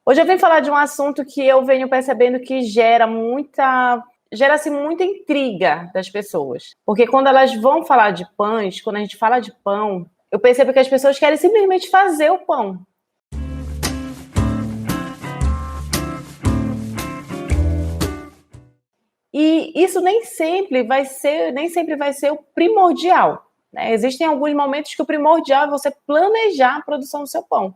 Hoje eu venho falar de um assunto que eu venho percebendo que gera-se muita intriga das pessoas. Porque quando elas vão falar de pães, quando a gente fala de pão, eu percebo que as pessoas querem simplesmente fazer o pão. E isso nem sempre vai ser o primordial, né? Existem alguns momentos que o primordial é você planejar a produção do seu pão.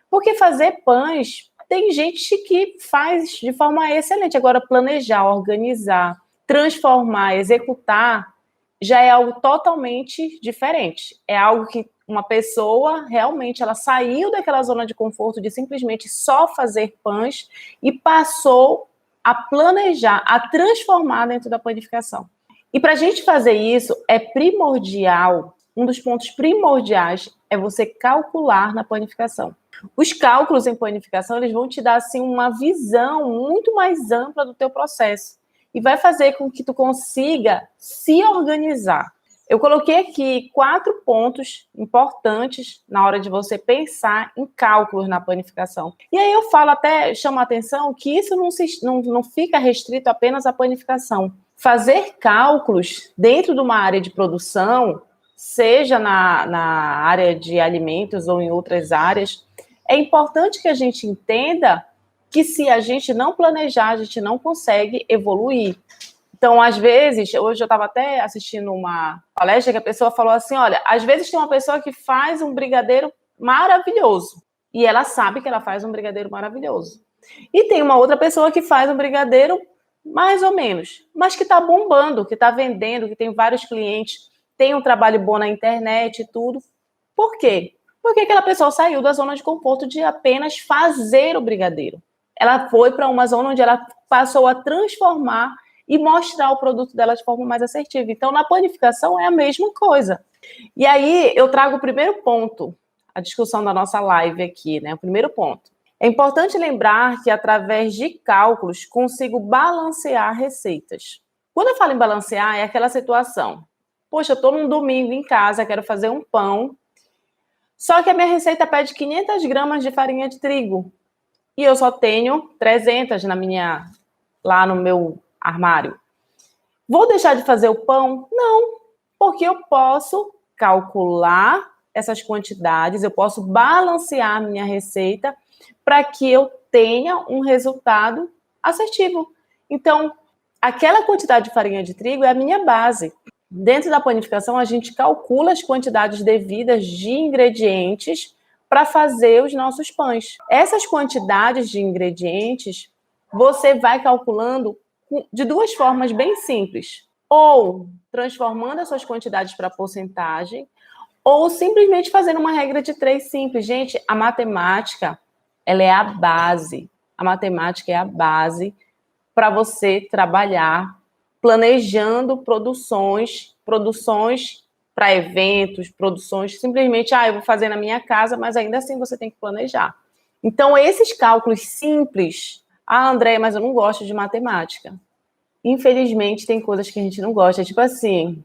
Porque fazer pães, tem gente que faz de forma excelente. Agora, planejar, organizar, transformar, executar, já é algo totalmente diferente. É algo que uma pessoa realmente ela saiu daquela zona de conforto de simplesmente só fazer pães e passou a planejar, a transformar dentro da panificação. E para a gente fazer isso, é primordial, um dos pontos primordiais é você calcular na panificação. Os cálculos em panificação, eles vão te dar assim uma visão muito mais ampla do teu processo e vai fazer com que tu consiga se organizar. Eu coloquei aqui 4 pontos importantes na hora de você pensar em cálculos na panificação. E aí eu falo até, chamo a atenção que isso não fica restrito apenas à panificação. Fazer cálculos dentro de uma área de produção, seja na área de alimentos ou em outras áreas, é importante que a gente entenda que se a gente não planejar, a gente não consegue evoluir. Então, às vezes, hoje eu estava até assistindo uma palestra que a pessoa falou assim, olha, às vezes tem uma pessoa que faz um brigadeiro maravilhoso e ela sabe que ela faz um brigadeiro maravilhoso. E tem uma outra pessoa que faz um brigadeiro mais ou menos, mas que está bombando, que está vendendo, que tem vários clientes, tem um trabalho bom na internet e tudo. Por quê? Porque aquela pessoa saiu da zona de conforto de apenas fazer o brigadeiro. Ela foi para uma zona onde ela passou a transformar e mostrar o produto dela de forma mais assertiva. Então, na panificação é a mesma coisa. E aí, eu trago o primeiro ponto, a discussão da nossa live aqui, né? O primeiro ponto. É importante lembrar que, através de cálculos, consigo balancear receitas. Quando eu falo em balancear, é aquela situação. Poxa, eu estou num domingo em casa, quero fazer um pão, só que a minha receita pede 500 gramas de farinha de trigo. E eu só tenho 300 lá no meu armário. Vou deixar de fazer o pão? Não, porque eu posso calcular essas quantidades, eu posso balancear a minha receita para que eu tenha um resultado assertivo. Então, aquela quantidade de farinha de trigo é a minha base. Dentro da panificação, a gente calcula as quantidades devidas de ingredientes para fazer os nossos pães. Essas quantidades de ingredientes, você vai calculando de 2 formas bem simples. Ou transformando as suas quantidades para porcentagem, ou simplesmente fazendo uma regra de 3 simples. Gente, a matemática, ela é a base. A matemática é a base para você trabalhar planejando produções para eventos, produções simplesmente, eu vou fazer na minha casa, mas ainda assim você tem que planejar. Então, esses cálculos simples, André, mas eu não gosto de matemática. Infelizmente, tem coisas que a gente não gosta. Tipo assim,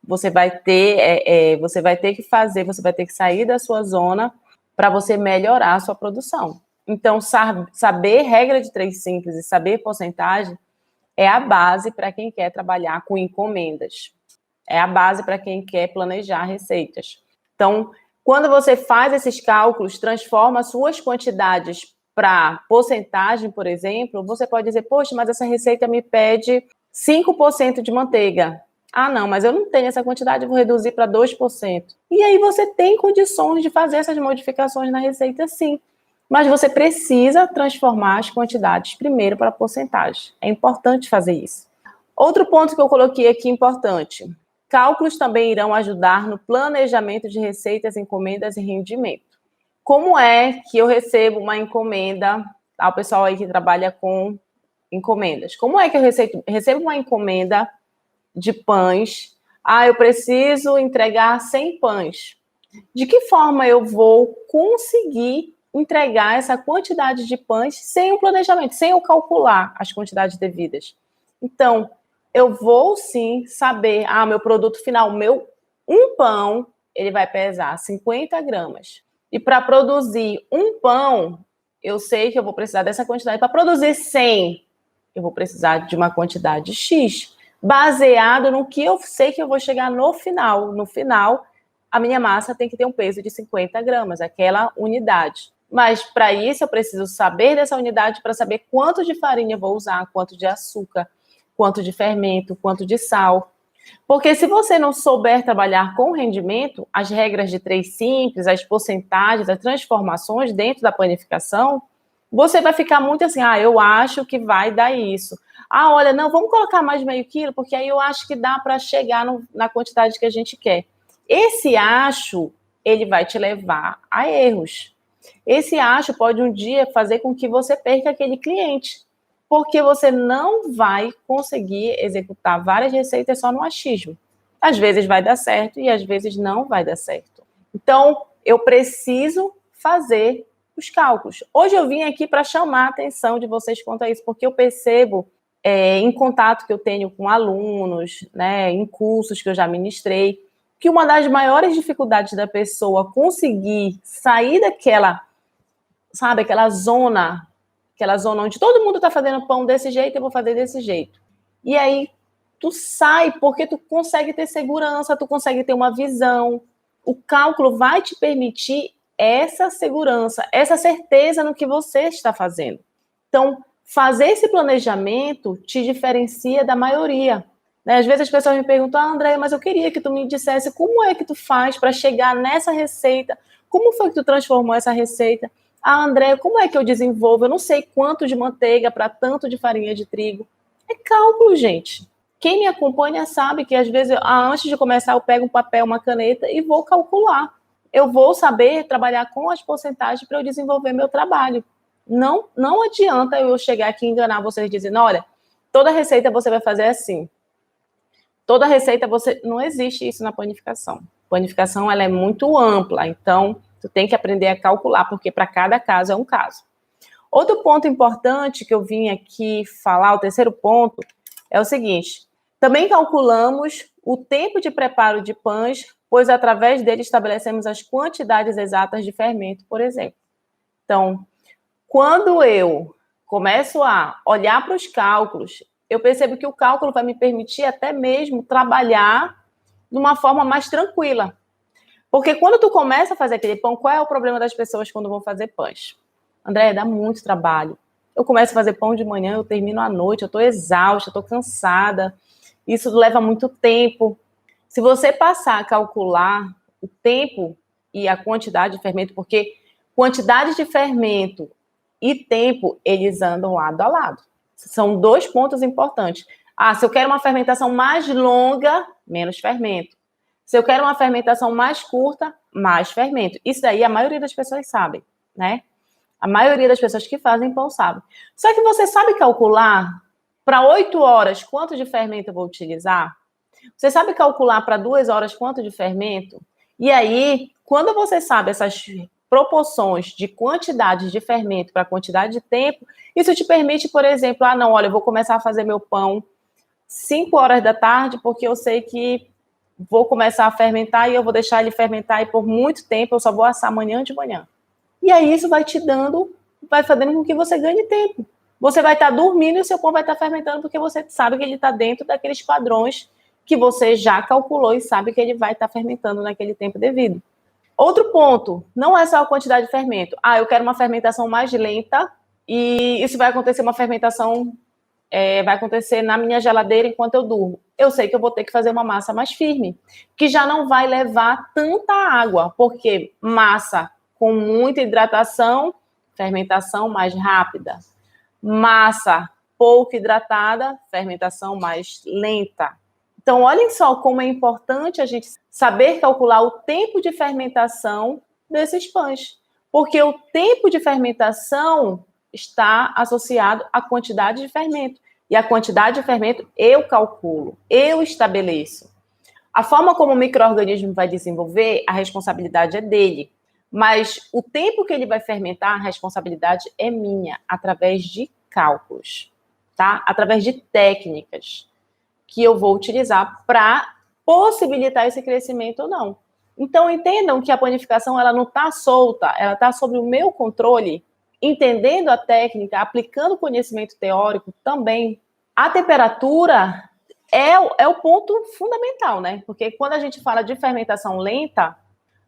você vai ter que fazer, você vai ter que sair da sua zona para você melhorar a sua produção. Então, saber regra de 3 simples e saber porcentagem é a base para quem quer trabalhar com encomendas. É a base para quem quer planejar receitas. Então, quando você faz esses cálculos, transforma suas quantidades para porcentagem, por exemplo, você pode dizer, poxa, mas essa receita me pede 5% de manteiga. Ah, não, mas eu não tenho essa quantidade, eu vou reduzir para 2%. E aí você tem condições de fazer essas modificações na receita, sim. Mas você precisa transformar as quantidades primeiro para porcentagem. É importante fazer isso. Outro ponto que eu coloquei aqui importante. Cálculos também irão ajudar no planejamento de receitas, encomendas e rendimento. Como é que eu recebo uma encomenda? O pessoal aí que trabalha com encomendas. Como é que eu recebo uma encomenda de pães? Eu preciso entregar 100 pães. De que forma eu vou conseguir entregar essa quantidade de pães sem o planejamento, sem eu calcular as quantidades devidas? Então, eu vou sim saber, meu produto final, um pão, ele vai pesar 50 gramas. E para produzir um pão, eu sei que eu vou precisar dessa quantidade. Para produzir 100, eu vou precisar de uma quantidade X, baseado no que eu sei que eu vou chegar no final. No final, a minha massa tem que ter um peso de 50 gramas, aquela unidade. Mas, para isso, eu preciso saber dessa unidade para saber quanto de farinha eu vou usar, quanto de açúcar, quanto de fermento, quanto de sal. Porque se você não souber trabalhar com rendimento, as regras de 3 simples, as porcentagens, as transformações dentro da panificação, você vai ficar muito assim, eu acho que vai dar isso. Olha, não, vamos colocar mais meio quilo, porque aí eu acho que dá para chegar na quantidade que a gente quer. Esse acho, ele vai te levar a erros. Esse acho pode um dia fazer com que você perca aquele cliente, porque você não vai conseguir executar várias receitas só no achismo. Às vezes vai dar certo e às vezes não vai dar certo. Então, eu preciso fazer os cálculos. Hoje eu vim aqui para chamar a atenção de vocês quanto a isso, porque eu percebo, em contato que eu tenho com alunos, né, em cursos que eu já ministrei, que uma das maiores dificuldades da pessoa conseguir sair daquela, sabe, aquela zona onde todo mundo está fazendo pão desse jeito, eu vou fazer desse jeito. E aí tu sai porque tu consegue ter segurança, tu consegue ter uma visão. O cálculo vai te permitir essa segurança, essa certeza no que você está fazendo. Então, fazer esse planejamento te diferencia da maioria. Né? Às vezes as pessoas me perguntam, André, mas eu queria que tu me dissesse como é que tu faz para chegar nessa receita, como foi que tu transformou essa receita? André, como é que eu desenvolvo? Eu não sei quanto de manteiga para tanto de farinha de trigo. É cálculo, gente. Quem me acompanha sabe que às vezes, antes de começar, eu pego um papel, uma caneta e vou calcular. Eu vou saber trabalhar com as porcentagens para eu desenvolver meu trabalho. Não adianta eu chegar aqui e enganar vocês dizendo, olha, toda receita você vai fazer assim. Toda receita você... Não existe isso na panificação. Panificação, ela é muito ampla, então tu tem que aprender a calcular, porque para cada caso é um caso. Outro ponto importante que eu vim aqui falar, o terceiro ponto, é o seguinte. Também calculamos o tempo de preparo de pães, pois através dele estabelecemos as quantidades exatas de fermento, por exemplo. Então, quando eu começo a olhar para os cálculos, eu percebo que o cálculo vai me permitir até mesmo trabalhar de uma forma mais tranquila. Porque quando tu começa a fazer aquele pão, qual é o problema das pessoas quando vão fazer pães? André, dá muito trabalho. Eu começo a fazer pão de manhã, eu termino à noite, eu estou exausta, eu estou cansada. Isso leva muito tempo. Se você passar a calcular o tempo e a quantidade de fermento, porque quantidade de fermento e tempo, eles andam lado a lado. São 2 pontos importantes. Se eu quero uma fermentação mais longa, menos fermento. Se eu quero uma fermentação mais curta, mais fermento. Isso daí a maioria das pessoas sabe, né? A maioria das pessoas que fazem pão sabe. Só que você sabe calcular para 8 horas quanto de fermento eu vou utilizar? Você sabe calcular para 2 horas quanto de fermento? E aí, quando você sabe essas proporções de quantidade de fermento para quantidade de tempo, isso te permite, por exemplo, não, olha, eu vou começar a fazer meu pão 5 horas da tarde, porque eu sei que vou começar a fermentar e eu vou deixar ele fermentar e por muito tempo eu só vou assar amanhã de manhã. E aí isso vai fazendo com que você ganhe tempo. Você vai estar dormindo e o seu pão vai estar fermentando porque você sabe que ele está dentro daqueles padrões que você já calculou e sabe que ele vai estar fermentando naquele tempo devido. Outro ponto, não é só a quantidade de fermento. Eu quero uma fermentação mais lenta e isso vai acontecer uma fermentação... vai acontecer na minha geladeira enquanto eu durmo. Eu sei que eu vou ter que fazer uma massa mais firme, que já não vai levar tanta água, porque massa com muita hidratação, fermentação mais rápida. Massa pouco hidratada, fermentação mais lenta. Então, olhem só como é importante a gente saber calcular o tempo de fermentação desses pães, porque o tempo de fermentação está associado à quantidade de fermento. E a quantidade de fermento eu calculo, eu estabeleço. A forma como o micro-organismo vai desenvolver, a responsabilidade é dele. Mas o tempo que ele vai fermentar, a responsabilidade é minha, através de cálculos, tá? Através de técnicas que eu vou utilizar para possibilitar esse crescimento ou não. Então, entendam que a panificação ela não está solta, ela está sob o meu controle. entendendo a técnica, aplicando conhecimento teórico também, a temperatura é o ponto fundamental, né? Porque quando a gente fala de fermentação lenta,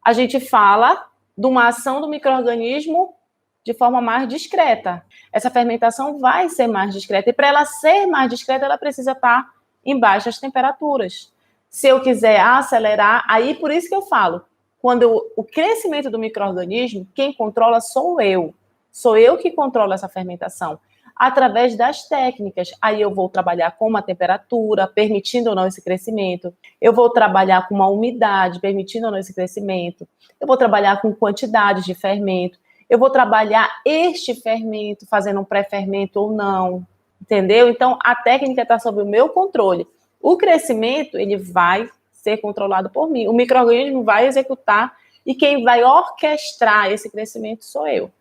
a gente fala de uma ação do micro-organismo de forma mais discreta. Essa fermentação vai ser mais discreta. E para ela ser mais discreta, ela precisa estar em baixas temperaturas. Se eu quiser acelerar, aí por isso que eu falo, quando o crescimento do micro-organismo, quem controla sou eu. Sou eu que controlo essa fermentação. Através das técnicas. Aí eu vou trabalhar com uma temperatura, permitindo ou não esse crescimento. Eu vou trabalhar com uma umidade, permitindo ou não esse crescimento. Eu vou trabalhar com quantidades de fermento. Eu vou trabalhar este fermento, fazendo um pré-fermento ou não. Entendeu? Então, a técnica está sob o meu controle. O crescimento, ele vai ser controlado por mim. O micro-organismo vai executar e quem vai orquestrar esse crescimento sou eu.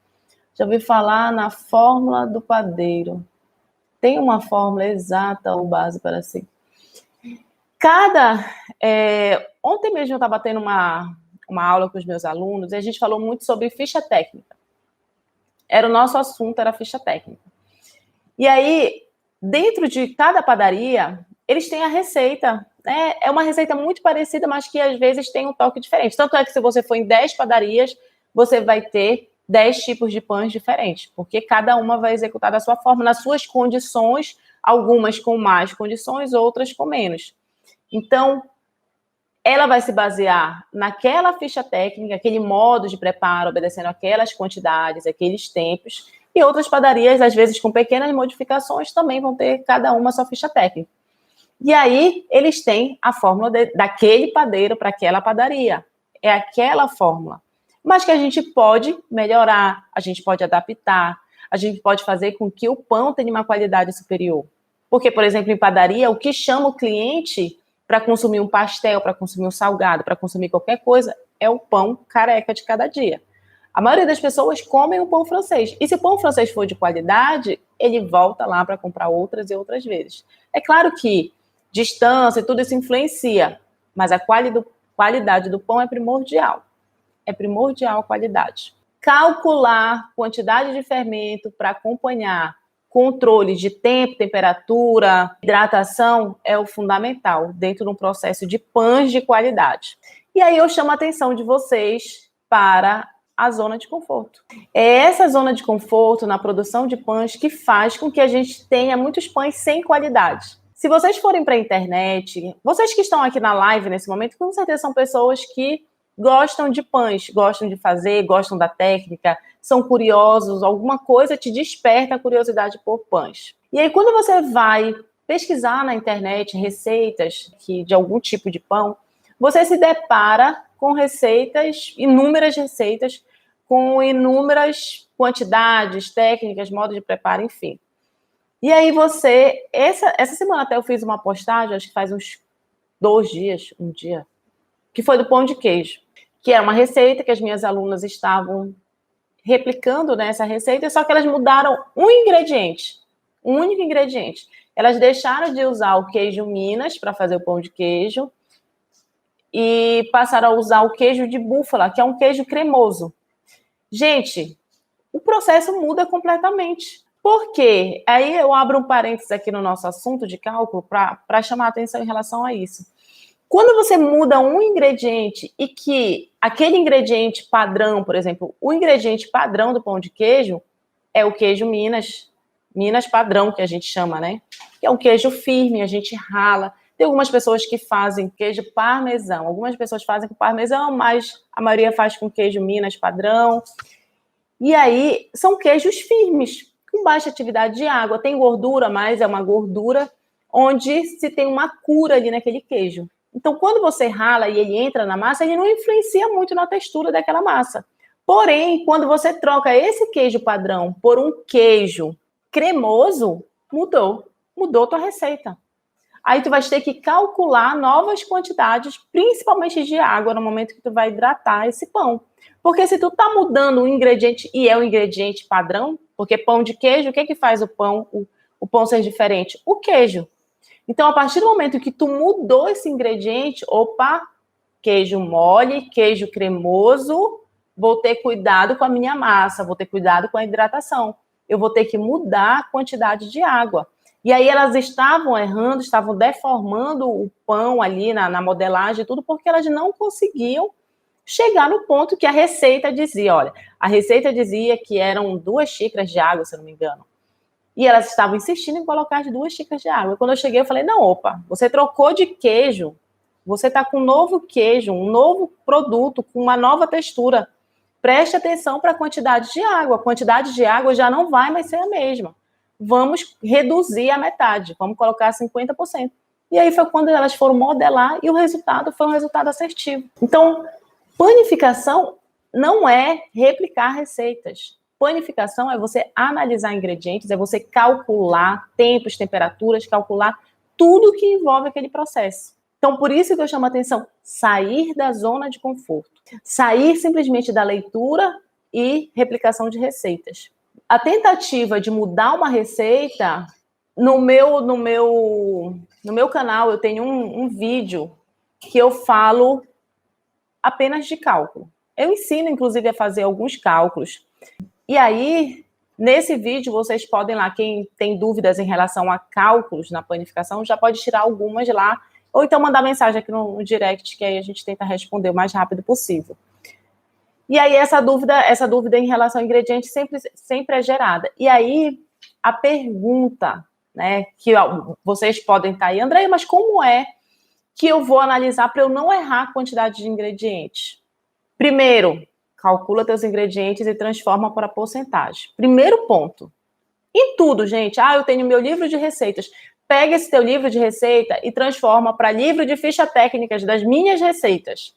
Já ouvi falar na fórmula do padeiro. Tem uma fórmula exata ou base para si. Ontem mesmo eu estava tendo uma aula com os meus alunos e a gente falou muito sobre ficha técnica. O nosso assunto era ficha técnica. E aí, dentro de cada padaria, eles têm a receita. É uma receita muito parecida, mas que às vezes tem um toque diferente. Tanto é que se você for em 10 padarias, você vai ter 10 tipos de pães diferentes, porque cada uma vai executar da sua forma, nas suas condições, algumas com mais condições, outras com menos. Então, ela vai se basear naquela ficha técnica, aquele modo de preparo, obedecendo aquelas quantidades, aqueles tempos, e outras padarias, às vezes com pequenas modificações, também vão ter cada uma a sua ficha técnica. E aí, eles têm a fórmula daquele padeiro para aquela padaria. É aquela fórmula. Mas que a gente pode melhorar, a gente pode adaptar, a gente pode fazer com que o pão tenha uma qualidade superior. Porque, por exemplo, em padaria, o que chama o cliente para consumir um pastel, para consumir um salgado, para consumir qualquer coisa, é o pão careca de cada dia. A maioria das pessoas comem o pão francês. E se o pão francês for de qualidade, ele volta lá para comprar outras e outras vezes. É claro que distância e tudo isso influencia, mas a qualidade do pão é primordial. É primordial a qualidade. Calcular quantidade de fermento para acompanhar controle de tempo, temperatura, hidratação é o fundamental dentro de um processo de pães de qualidade. E aí eu chamo a atenção de vocês para a zona de conforto. É essa zona de conforto na produção de pães que faz com que a gente tenha muitos pães sem qualidade. Se vocês forem para a internet, vocês que estão aqui na live nesse momento, com certeza são pessoas que gostam de pães, gostam de fazer, gostam da técnica, são curiosos, alguma coisa te desperta a curiosidade por pães. E aí, quando você vai pesquisar na internet receitas de algum tipo de pão, você se depara com receitas, inúmeras receitas, com inúmeras quantidades, técnicas, modo de preparo, enfim. E aí essa semana até eu fiz uma postagem, acho que faz uns 2 dias, um dia, que foi do pão de queijo, que era uma receita que as minhas alunas estavam replicando nessa receita, só que elas mudaram um ingrediente, um único ingrediente. Elas deixaram de usar o queijo Minas para fazer o pão de queijo e passaram a usar o queijo de búfala, que é um queijo cremoso. Gente, o processo muda completamente. Por quê? Aí eu abro um parênteses aqui no nosso assunto de cálculo para chamar a atenção em relação a isso. Quando você muda um ingrediente e que aquele ingrediente padrão, por exemplo, o ingrediente padrão do pão de queijo é o queijo Minas padrão, que a gente chama, né? Que é um queijo firme, a gente rala. Tem algumas pessoas que fazem queijo parmesão. Algumas pessoas fazem com parmesão, mas a maioria faz com queijo Minas padrão. E aí, são queijos firmes, com baixa atividade de água. Tem gordura, mas é uma gordura onde se tem uma cura ali naquele queijo. Então, quando você rala e ele entra na massa, ele não influencia muito na textura daquela massa. Porém, quando você troca esse queijo padrão por um queijo cremoso, mudou tua receita. Aí tu vai ter que calcular novas quantidades, principalmente de água, no momento que tu vai hidratar esse pão. Porque se tu tá mudando um ingrediente, e é um ingrediente padrão, porque pão de queijo, o que que faz o pão ser diferente? O queijo. Então, a partir do momento que tu mudou esse ingrediente, queijo mole, queijo cremoso, vou ter cuidado com a minha massa, vou ter cuidado com a hidratação. Eu vou ter que mudar a quantidade de água. E aí elas estavam errando, estavam deformando o pão ali na modelagem, tudo porque elas não conseguiam chegar no ponto que a receita dizia. Olha, a receita dizia que eram 2 xícaras de água, se eu não me engano. E elas estavam insistindo em colocar as 2 xícaras de água. E quando eu cheguei, eu falei, não, opa, você trocou de queijo, você está com um novo queijo, um novo produto, com uma nova textura. Preste atenção para a quantidade de água. A quantidade de água já não vai mais ser a mesma. Vamos reduzir a metade, vamos colocar 50%. E aí foi quando elas foram modelar e o resultado foi um resultado assertivo. Então, panificação não é replicar receitas. Panificação é você analisar ingredientes, é você calcular tempos, temperaturas, calcular tudo que envolve aquele processo. Então, por isso que eu chamo a atenção, sair da zona de conforto. Sair simplesmente da leitura e replicação de receitas. A tentativa de mudar uma receita, no meu canal eu tenho um vídeo que eu falo apenas de cálculo. Eu ensino, inclusive, a fazer alguns cálculos. E aí, nesse vídeo, vocês podem lá, quem tem dúvidas em relação a cálculos na panificação, já pode tirar algumas lá, ou então mandar mensagem aqui no direct, que aí a gente tenta responder o mais rápido possível. E aí, essa dúvida em relação ao ingrediente sempre é gerada. E aí, a pergunta, né, que vocês podem estar aí, André, mas como é que eu vou analisar para eu não errar a quantidade de ingredientes? Primeiro, calcula teus ingredientes e transforma para porcentagem. Primeiro ponto. Em tudo, gente. Eu tenho meu livro de receitas. Pega esse teu livro de receita e transforma para livro de ficha técnicas das minhas receitas.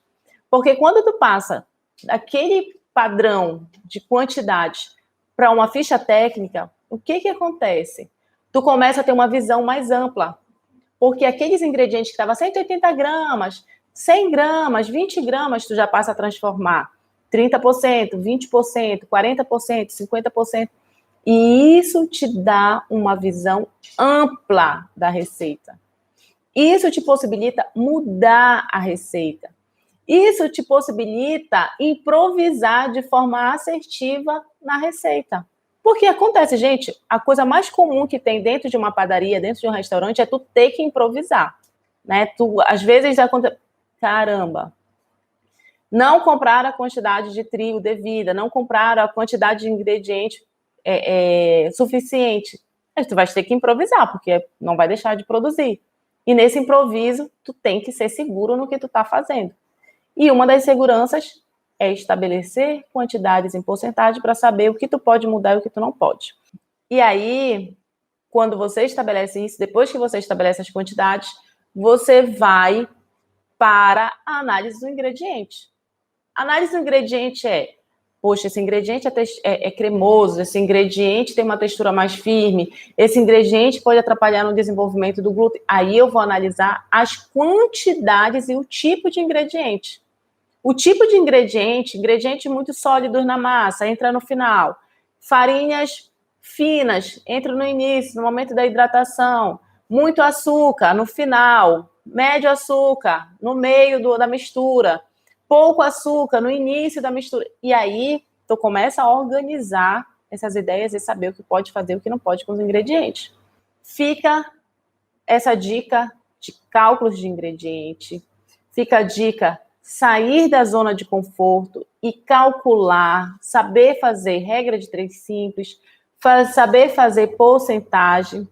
Porque quando tu passa daquele padrão de quantidade para uma ficha técnica, o que acontece? Tu começa a ter uma visão mais ampla. Porque aqueles ingredientes que estavam 180 gramas, 100 gramas, 20 gramas, tu já passa a transformar 30%, 20%, 40%, 50%. E isso te dá uma visão ampla da receita. Isso te possibilita mudar a receita. Isso te possibilita improvisar de forma assertiva na receita. Porque acontece, gente, a coisa mais comum que tem dentro de uma padaria, dentro de um restaurante, é tu ter que improvisar. Né? Às vezes, caramba, não comprar a quantidade de trigo devida, não comprar a quantidade de ingrediente suficiente. Aí tu vai ter que improvisar, porque não vai deixar de produzir. E nesse improviso, tu tem que ser seguro no que tu tá fazendo. E uma das seguranças é estabelecer quantidades em porcentagem para saber o que tu pode mudar e o que tu não pode. E aí, quando você estabelece isso, depois que você estabelece as quantidades, você vai para a análise do ingrediente. A análise do ingrediente poxa, esse ingrediente é cremoso, esse ingrediente tem uma textura mais firme, esse ingrediente pode atrapalhar no desenvolvimento do glúten. Aí eu vou analisar as quantidades e o tipo de ingrediente. O tipo de ingredientes muito sólidos na massa, entra no final. Farinhas finas, entra no início, no momento da hidratação. Muito açúcar no final. Médio açúcar no meio da mistura. Pouco açúcar no início da mistura. E aí, tu começa a organizar essas ideias e saber o que pode fazer e o que não pode com os ingredientes. Fica essa dica de cálculos de ingrediente. Fica a dica sair da zona de conforto e calcular, saber fazer regra de 3 simples, saber fazer porcentagem,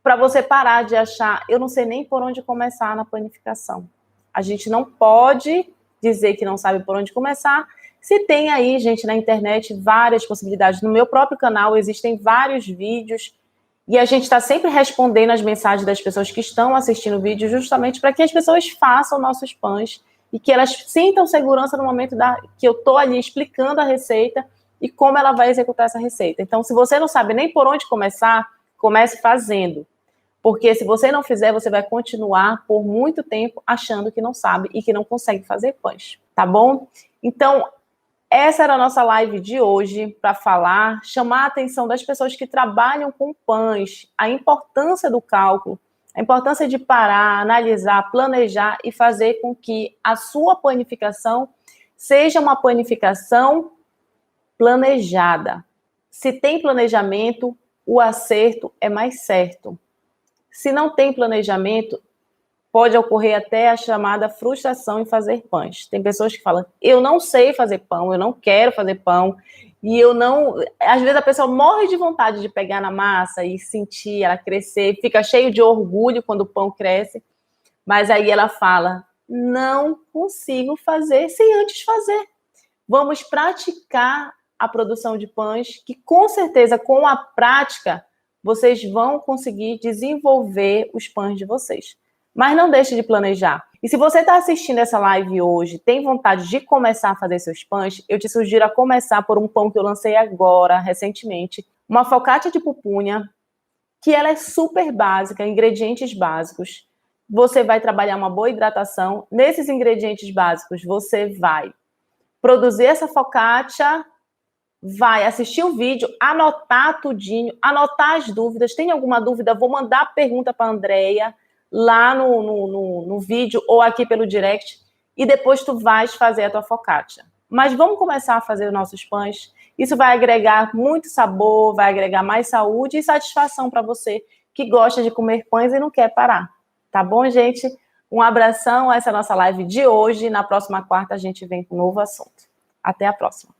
para você parar de achar, eu não sei nem por onde começar na panificação. A gente não pode dizer que não sabe por onde começar, se tem aí, gente, na internet, várias possibilidades. No meu próprio canal existem vários vídeos e a gente está sempre respondendo as mensagens das pessoas que estão assistindo o vídeo justamente para que as pessoas façam nossos pães e que elas sintam segurança no momento que eu estou ali explicando a receita e como ela vai executar essa receita. Então, se você não sabe nem por onde começar, comece fazendo. Porque se você não fizer, você vai continuar por muito tempo achando que não sabe e que não consegue fazer pães, tá bom? Então, essa era a nossa live de hoje para chamar a atenção das pessoas que trabalham com pães, a importância do cálculo, a importância de parar, analisar, planejar e fazer com que a sua panificação seja uma panificação planejada. Se tem planejamento, o acerto é mais certo. Se não tem planejamento, pode ocorrer até a chamada frustração em fazer pães. Tem pessoas que falam, eu não sei fazer pão, eu não quero fazer pão, e eu não... Às vezes a pessoa morre de vontade de pegar na massa e sentir ela crescer, fica cheio de orgulho quando o pão cresce, mas aí ela fala, não consigo fazer sem antes fazer. Vamos praticar a produção de pães, que com certeza, com a prática, vocês vão conseguir desenvolver os pães de vocês. Mas não deixe de planejar. E se você está assistindo essa live hoje, tem vontade de começar a fazer seus pães, eu te sugiro a começar por um pão que eu lancei agora, recentemente, uma focaccia de pupunha, que ela é super básica, ingredientes básicos. Você vai trabalhar uma boa hidratação. Nesses ingredientes básicos, você vai produzir essa focaccia, vai assistir o vídeo, anotar tudinho, anotar as dúvidas. Tem alguma dúvida? Vou mandar a pergunta para a Andrea lá no vídeo ou aqui pelo direct, e depois tu vais fazer a tua focaccia. Mas vamos começar a fazer os nossos pães. Isso vai agregar muito sabor, vai agregar mais saúde e satisfação para você que gosta de comer pães e não quer parar. Tá bom, gente? Um abração, essa é a nossa live de hoje. Na próxima quarta a gente vem com um novo assunto. Até a próxima.